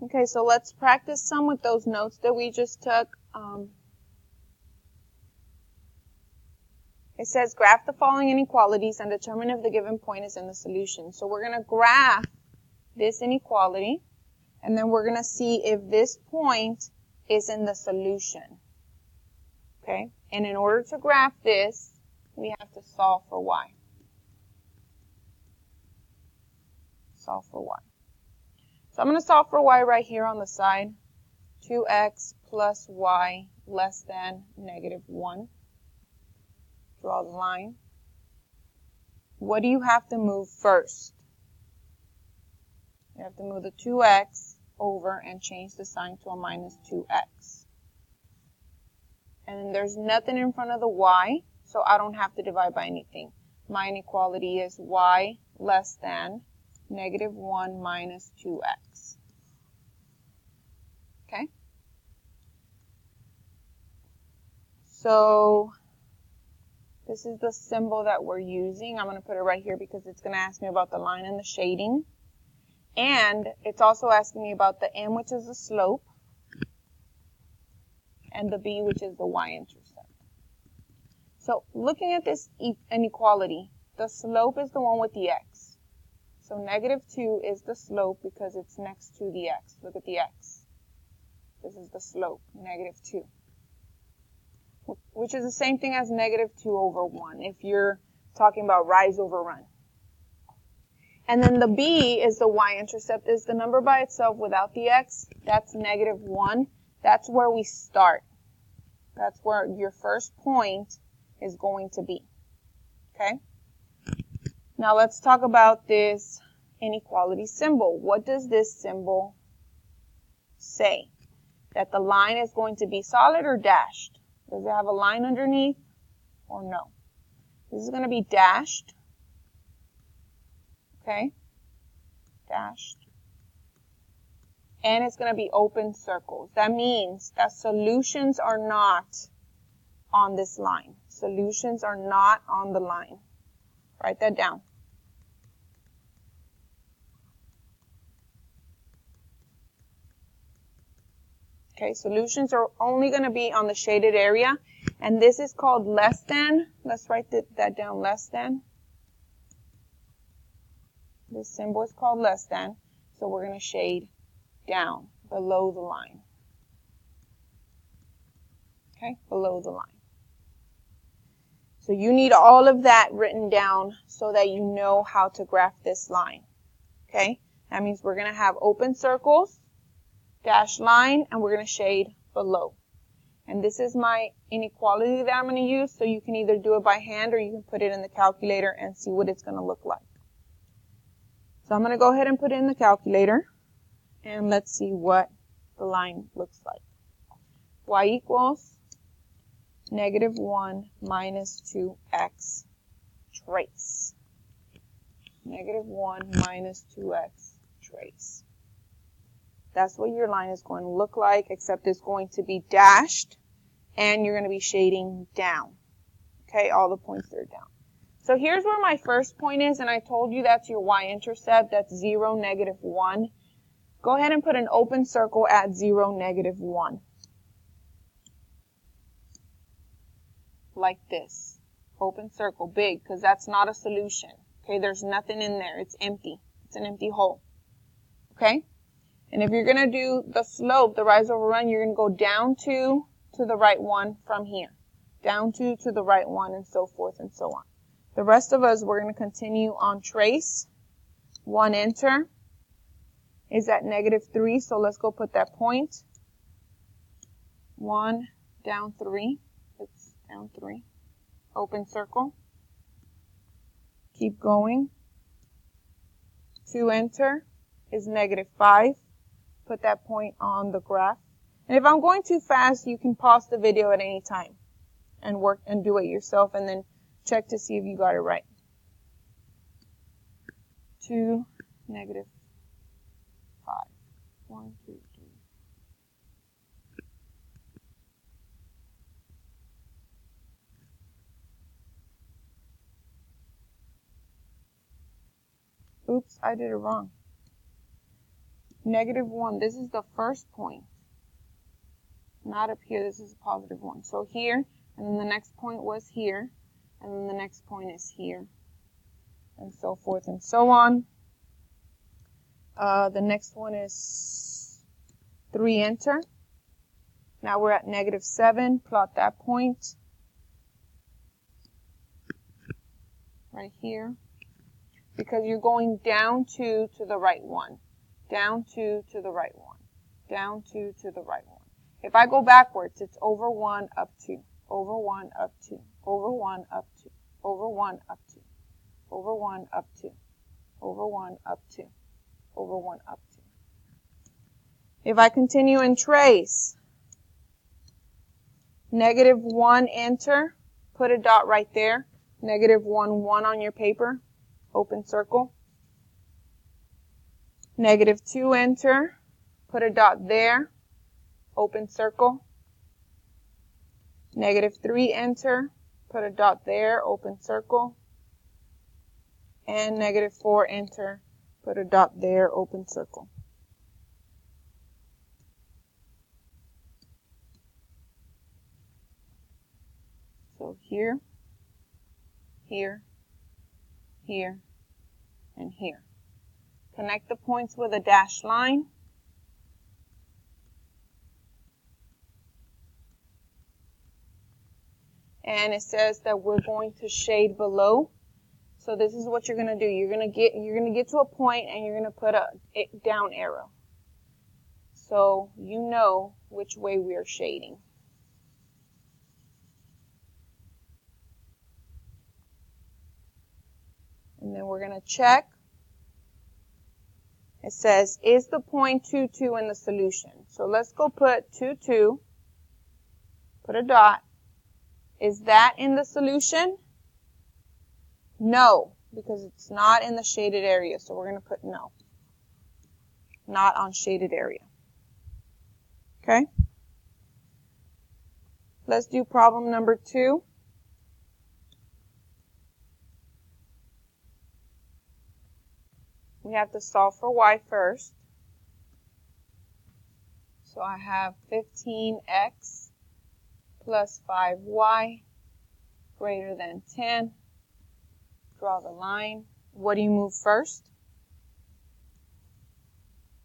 Okay, so let's practice some with those notes that we just took. It says graph the following inequalities and determine if the given point is in the solution. So we're going to graph this inequality, and then we're going to see if this point is in the solution. Okay? And in order to graph this, we have to solve for y. Solve for y. So I'm going to solve for y right here on the side. 2x plus y less than negative 1. Draw the line. What do you have to move first? You have to move the 2x over and change the sign to a minus 2x. And then there's nothing in front of the y, so I don't have to divide by anything. My inequality is y less than negative 1 minus 2x. Okay? So this is the symbol that we're using. I'm going to put it right here because it's going to ask me about the line and the shading. And it's also asking me about the m, which is the slope, and the b, which is the y-intercept. So looking at this inequality, the slope is the one with the x. So negative 2 is the slope because it's next to the x. Look at the x. This is the slope, negative 2. Which is the same thing as negative 2 over 1 if you're talking about rise over run. And then the b is the y-intercept, is the number by itself without the x. That's negative 1. That's where we start. That's where your first point is going to be. Okay? Now let's talk about this inequality symbol. What does this symbol say? That the line is going to be solid or dashed? Does it have a line underneath or no? This is going to be dashed. Okay? Dashed. And it's going to be open circles. That means that solutions are not on this line. Solutions are not on the line. Write that down. Okay, solutions are only going to be on the shaded area. And this is called less than. Let's write that down, less than. This symbol is called less than. So we're going to shade down, below the line. Okay, below the line. So you need all of that written down so that you know how to graph this line. Okay, that means we're going to have open circles, dashed line, and we're going to shade below. And this is my inequality that I'm going to use, so you can either do it by hand or you can put it in the calculator and see what it's going to look like. So I'm going to go ahead and put it in the calculator, and let's see what the line looks like. Y equals negative 1 minus 2x trace. Negative 1 minus 2x trace. That's what your line is going to look like, except it's going to be dashed, and you're going to be shading down. Okay, all the points are down. So here's where my first point is, and I told you that's your y-intercept. That's 0, negative 1. Go ahead and put an open circle at 0, negative 1. Like this. Open circle, big, because that's not a solution. Okay, there's nothing in there. It's empty. It's an empty hole. Okay? And if you're going to do the slope, the rise over run, you're going to go down 2 to the right 1 from here. Down 2 to the right 1, and so forth and so on. The rest of us, we're going to continue on trace. 1 enter is at negative 3, so let's go put that point. 1 down 3. It's down 3. Open circle. Keep going. 2 enter is negative 5. Put that point on the graph. And if I'm going too fast, you can pause the video at any time and work and do it yourself, and then check to see if you got it right. 2, negative 5. 1, 2, 3. Oops, I did it wrong. Negative 1, this is the first point. Not up here, this is a positive 1. So here, and then the next point was here, and then the next point is here, and so forth and so on. The next one is 3, enter. Now we're at negative 7, plot that point right here, because you're going down 2 to the right 1, down 2 to the right 1, down 2 to the right 1. If I go backwards, it's over 1, up 2, over 1, up 2, over 1, up 2, over 1, up 2, over 1, up 2, over 1, up 2, over 1, up 2. If I continue and trace, negative 1, enter, put a dot right there, negative 1, 1 on your paper, open circle. Negative 2, enter, put a dot there, open circle. Negative 3, enter, put a dot there, open circle. And negative 4, enter, put a dot there, open circle. So here, here, here, and here. Connect the points with a dashed line. And it says that we're going to shade below. So this is what you're going to do. You're going to get to a point and you're going to put a down arrow. So you know which way we are shading. And then we're going to check. It says, is the point 2, 2 in the solution? So let's go put 2, 2, put a dot. Is that in the solution? No, because it's not in the shaded area. So we're going to put no. Not on shaded area. Okay? Let's do problem number 2. We have to solve for y first. So I have 15x plus 5y greater than 10. Draw the line. What do you move first?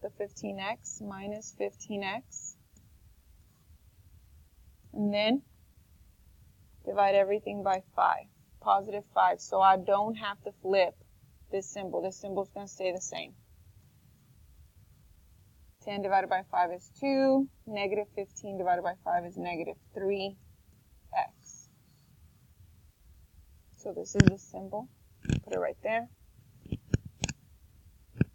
The 15x minus 15x. And then divide everything by 5. Positive 5. So I don't have to flip this symbol. This symbol is going to stay the same. 10 divided by 5 is 2. Negative 15 divided by 5 is negative 3x. So this is the symbol. Put it right there.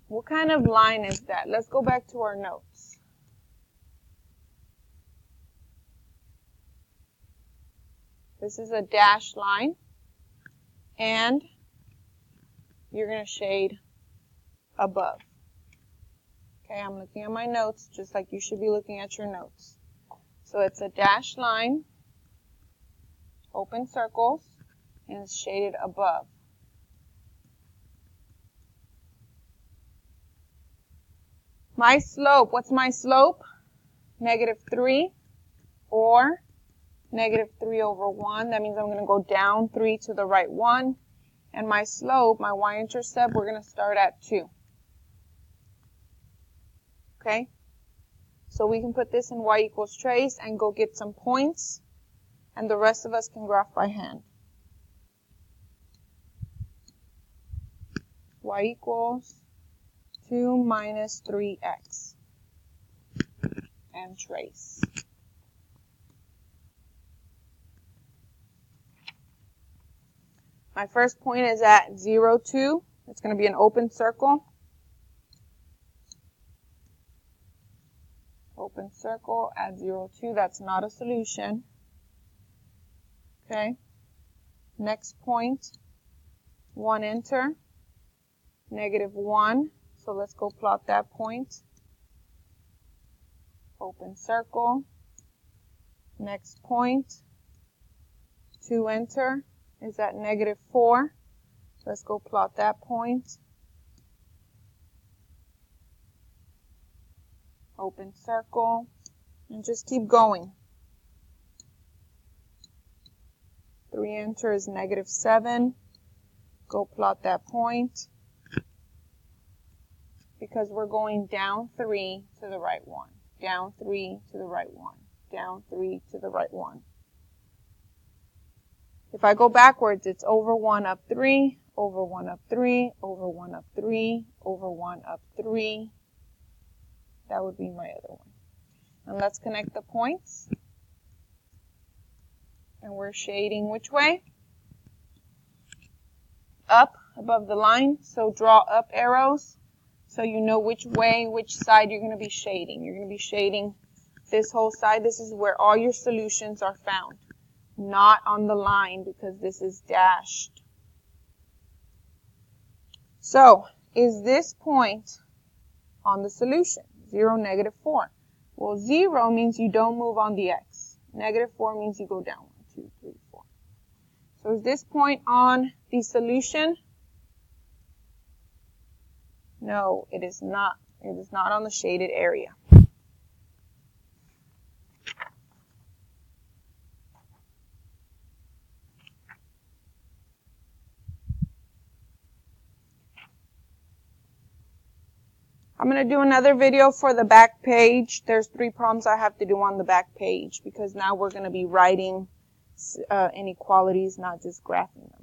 What kind of line is that? Let's go back to our notes. This is a dashed line. And you're going to shade above. Okay, I'm looking at my notes just like you should be looking at your notes. So it's a dashed line, open circles, and it's shaded above. My slope, what's my slope? Negative 3 or negative 3 over 1. That means I'm going to go down 3 to the right 1. And my slope, my y-intercept, we're going to start at 2. Okay? So we can put this in y equals trace and go get some points. And the rest of us can graph by hand. Y equals 2 minus 3x. And trace. My first point is at 0, 2. It's going to be an open circle. Open circle at 0, 2. That's not a solution. Okay. Next point, 1, enter. Negative 1. So let's go plot that point. Open circle. Next point, 2, enter. Is at negative 4. Let's go plot that point. open circle, and just keep going. 3 enter is -7. Go plot that point, because we're going down 3 to the right 1, down 3 to the right 1, down 3 to the right 1. If I go backwards, it's over 1 up 3, over 1 up 3, over 1 up 3, over 1 up 3. That would be my other one. And let's connect the points. And we're shading which way? Up above the line. So draw up arrows so you know which way, which side you're going to be shading. You're going to be shading this whole side. This is where all your solutions are found. Not on the line, because this is dashed. So, is this point on the solution? 0, -4. Well, 0 means you don't move on the x. -4 means you go down. 1, 2, 3, 4. So is this point on the solution? No, it is not. It is not on the shaded area. I'm going to do another video for the back page. There's 3 problems I have to do on the back page, because now we're going to be writing inequalities, not just graphing them.